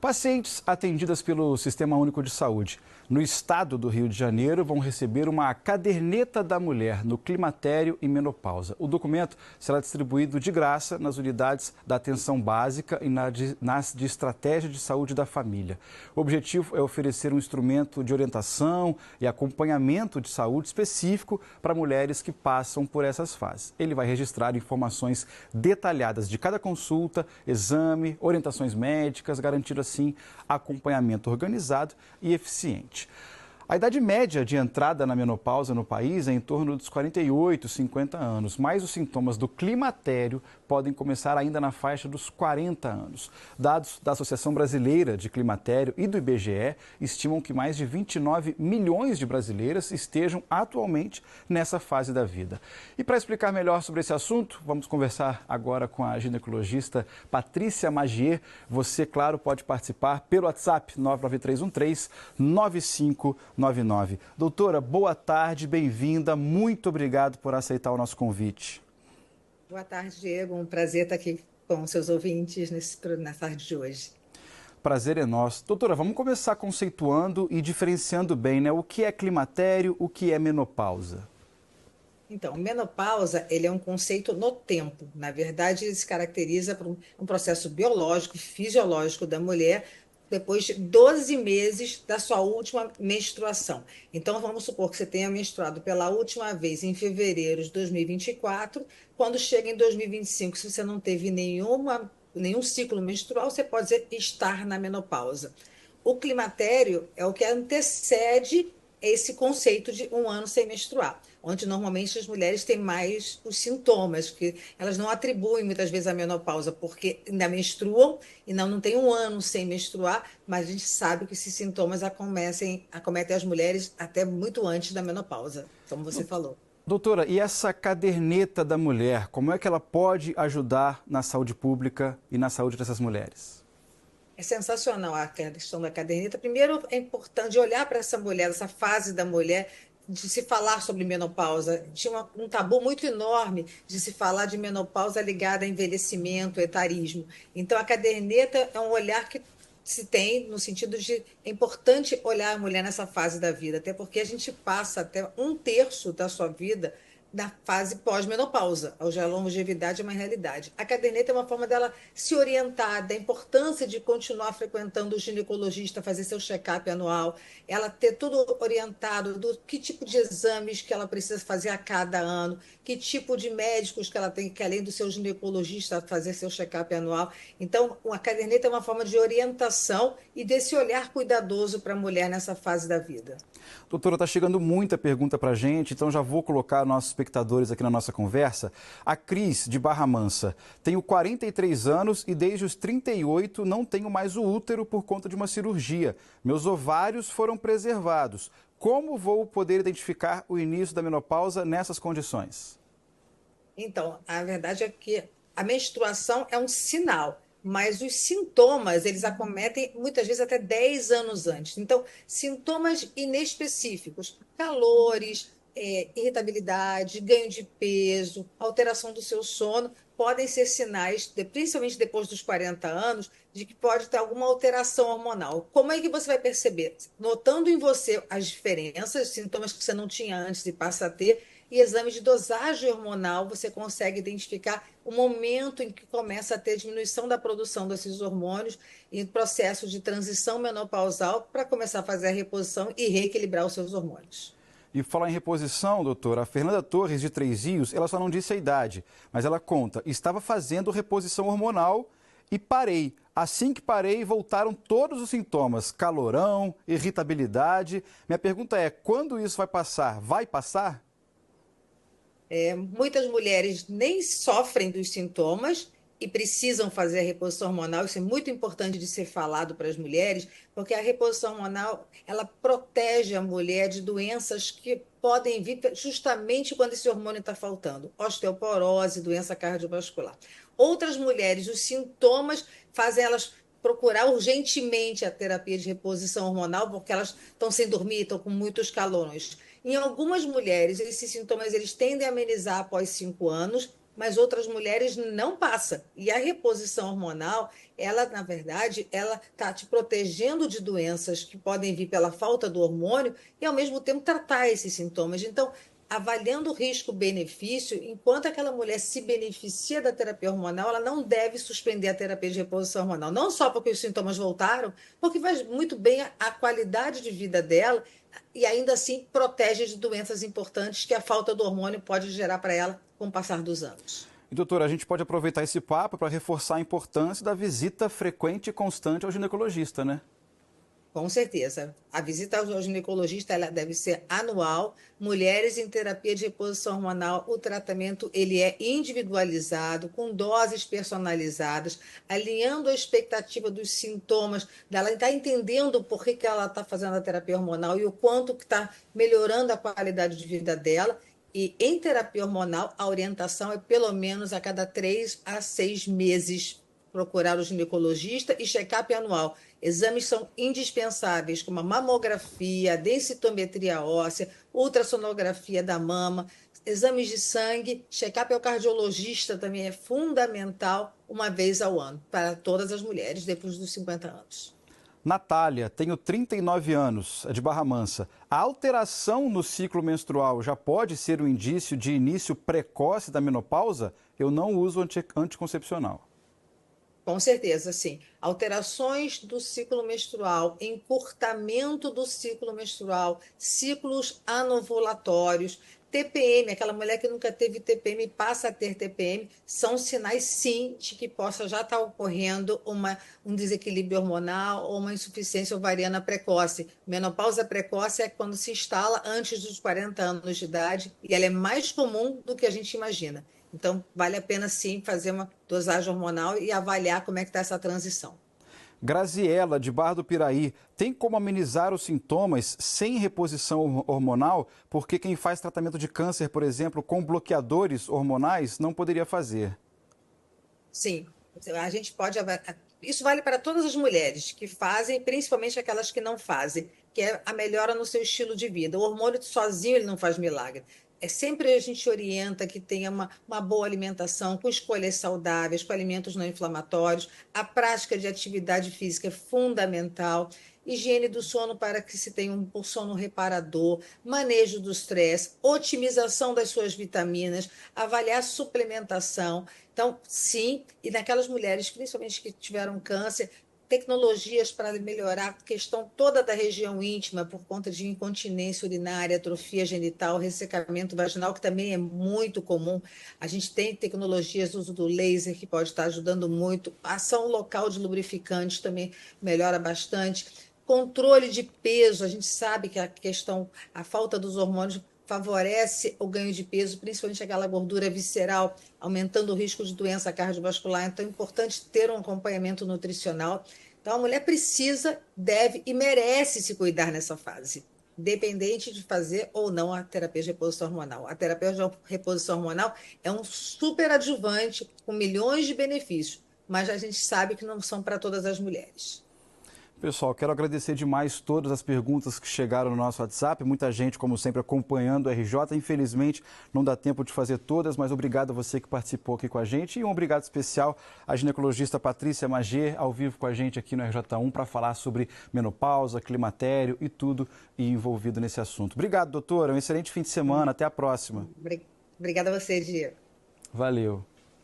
Pacientes atendidas pelo Sistema Único de Saúde no estado do Rio de Janeiro vão receber uma caderneta da mulher no climatério e menopausa. O documento será distribuído de graça nas unidades da atenção básica e nas de estratégia de saúde da família. O objetivo é oferecer um instrumento de orientação e acompanhamento de saúde específico para mulheres que passam por essas fases. Ele vai registrar informações detalhadas de cada consulta, exame, orientações médicas, garantindo assim acompanhamento organizado e eficiente. A idade média de entrada na menopausa no país é em torno dos 48, 50 anos, mas os sintomas do climatério podem começar ainda na faixa dos 40 anos. Dados da Associação Brasileira de Climatério e do IBGE estimam que mais de 29 milhões de brasileiras estejam atualmente nessa fase da vida. E para explicar melhor sobre esse assunto, vamos conversar agora com a ginecologista Patrícia Magier. Você, claro, pode participar pelo WhatsApp 99313-9599. Doutora, boa tarde, bem-vinda. Muito obrigado por aceitar o nosso convite. Boa tarde, Diego. Um prazer estar aqui com seus ouvintes na tarde de hoje. Prazer é nosso. Doutora, vamos começar conceituando e diferenciando bem, né? O que é climatério, o que é menopausa? Então, menopausa, ele é um conceito no tempo. Na verdade, ele se caracteriza por um processo biológico, fisiológico da mulher, depois de 12 meses da sua última menstruação. Então, vamos supor que você tenha menstruado pela última vez em fevereiro de 2024, quando chega em 2025, se você não teve nenhum ciclo menstrual, você pode dizer estar na menopausa. O climatério é o que antecede esse conceito de um ano sem menstruar, onde normalmente as mulheres têm mais os sintomas, que elas não atribuem muitas vezes à menopausa, porque ainda menstruam e não tem um ano sem menstruar, mas a gente sabe que esses sintomas acometem as mulheres até muito antes da menopausa, como você falou. Doutora, e essa caderneta da mulher, como é que ela pode ajudar na saúde pública e na saúde dessas mulheres? É sensacional a questão da caderneta. Primeiro, é importante olhar para essa mulher, essa fase da mulher, de se falar sobre menopausa. Tinha um tabu muito enorme de se falar de menopausa ligada a envelhecimento, etarismo. Então, a caderneta é um olhar que se tem no sentido de é importante olhar a mulher nessa fase da vida, até porque a gente passa até um terço da sua vida na fase pós-menopausa. A longevidade é uma realidade. A caderneta é uma forma dela se orientar, da importância de continuar frequentando o ginecologista, fazer seu check-up anual, ela ter tudo orientado do que tipo de exames que ela precisa fazer a cada ano, que tipo de médicos que ela tem que, além do seu ginecologista, fazer seu check-up anual. Então, a caderneta é uma forma de orientação e desse olhar cuidadoso para a mulher nessa fase da vida. Doutora, está chegando muita pergunta para a gente, então já vou colocar nossos espectadores aqui na nossa conversa. A Cris, de Barra Mansa, tenho 43 anos e desde os 38 não tenho mais o útero por conta de uma cirurgia. Meus ovários foram preservados. Como vou poder identificar o início da menopausa nessas condições? Então, a verdade é que a menstruação é um sinal, mas os sintomas, eles acometem muitas vezes até 10 anos antes. Então, sintomas inespecíficos, calores, irritabilidade, ganho de peso, alteração do seu sono, podem ser sinais, principalmente depois dos 40 anos, de que pode ter alguma alteração hormonal. Como é que você vai perceber? Notando em você as diferenças, sintomas que você não tinha antes e passa a ter, e exame de dosagem hormonal, você consegue identificar o momento em que começa a ter diminuição da produção desses hormônios e processo de transição menopausal para começar a fazer a reposição e reequilibrar os seus hormônios. E falar em reposição, doutora, a Fernanda Torres, de Três Rios, ela só não disse a idade, mas ela conta, estava fazendo reposição hormonal e parei. Assim que parei, voltaram todos os sintomas, calorão, irritabilidade. Minha pergunta é, quando isso vai passar? Vai passar? Muitas mulheres nem sofrem dos sintomas e precisam fazer a reposição hormonal. Isso é muito importante de ser falado para as mulheres, porque a reposição hormonal ela protege a mulher de doenças que podem vir justamente quando esse hormônio está faltando. Osteoporose, doença cardiovascular. Outras mulheres, os sintomas fazem elas procurar urgentemente a terapia de reposição hormonal, porque elas estão sem dormir, estão com muitos calorões. Em algumas mulheres, esses sintomas eles tendem a amenizar após 5 anos, mas outras mulheres não passa. E a reposição hormonal, ela, na verdade, ela está te protegendo de doenças que podem vir pela falta do hormônio e, ao mesmo tempo, tratar esses sintomas. Então, avaliando o risco-benefício, enquanto aquela mulher se beneficia da terapia hormonal, ela não deve suspender a terapia de reposição hormonal. Não só porque os sintomas voltaram, porque faz muito bem a qualidade de vida dela e ainda assim protege de doenças importantes que a falta do hormônio pode gerar para ela com o passar dos anos. E, doutora, a gente pode aproveitar esse papo para reforçar a importância da visita frequente e constante ao ginecologista, né? Com certeza. A visita ao ginecologista ela deve ser anual. Mulheres em terapia de reposição hormonal, o tratamento ele é individualizado, com doses personalizadas, alinhando a expectativa dos sintomas, dela estar entendendo por que ela está fazendo a terapia hormonal e o quanto que está melhorando a qualidade de vida dela. E em terapia hormonal, a orientação é pelo menos a cada 3 a 6 meses procurar o ginecologista e check-up anual. Exames são indispensáveis, como a mamografia, a densitometria óssea, ultrassonografia da mama, exames de sangue, check-up ao cardiologista também é fundamental uma vez ao ano, para todas as mulheres depois dos 50 anos. Natália, tenho 39 anos, é de Barra Mansa. A alteração no ciclo menstrual já pode ser um indício de início precoce da menopausa? Eu não uso anticoncepcional. Com certeza, sim. Alterações do ciclo menstrual, encurtamento do ciclo menstrual, ciclos anovulatórios, TPM, aquela mulher que nunca teve TPM passa a ter TPM, são sinais, sim, de que possa já estar ocorrendo um desequilíbrio hormonal ou uma insuficiência ovariana precoce. Menopausa precoce é quando se instala antes dos 40 anos de idade e ela é mais comum do que a gente imagina. Então, vale a pena, sim, fazer uma dosagem hormonal e avaliar como é que está essa transição. Graziela, de Barra do Piraí, tem como amenizar os sintomas sem reposição hormonal? Porque quem faz tratamento de câncer, por exemplo, com bloqueadores hormonais, não poderia fazer. Sim, a gente pode avaliar. Isso vale para todas as mulheres que fazem, principalmente aquelas que não fazem, que é a melhora no seu estilo de vida. O hormônio sozinho ele não faz milagre. É sempre a gente orienta que tenha uma boa alimentação, com escolhas saudáveis, com alimentos não inflamatórios. A prática de atividade física é fundamental. Higiene do sono para que se tenha um sono reparador, manejo do estresse, otimização das suas vitaminas, avaliar a suplementação. Então, sim, e naquelas mulheres, principalmente que tiveram câncer, tecnologias para melhorar a questão toda da região íntima por conta de incontinência urinária, atrofia genital, ressecamento vaginal, que também é muito comum. A gente tem tecnologias, uso do laser, que pode estar ajudando muito. A ação local de lubrificantes também melhora bastante. Controle de peso, a gente sabe que a falta dos hormônios favorece o ganho de peso, principalmente aquela gordura visceral, aumentando o risco de doença cardiovascular. Então, é importante ter um acompanhamento nutricional. Então, a mulher precisa, deve e merece se cuidar nessa fase, independente de fazer ou não a terapia de reposição hormonal. A terapia de reposição hormonal é um super adjuvante com milhões de benefícios, mas a gente sabe que não são para todas as mulheres. Pessoal, quero agradecer demais todas as perguntas que chegaram no nosso WhatsApp. Muita gente, como sempre, acompanhando o RJ. Infelizmente, não dá tempo de fazer todas, mas obrigado a você que participou aqui com a gente. E um obrigado especial à ginecologista Patrícia Magê, ao vivo com a gente aqui no RJ1, para falar sobre menopausa, climatério e tudo envolvido nesse assunto. Obrigado, doutora. Um excelente fim de semana. Até a próxima. Obrigada a você, Diego. Valeu.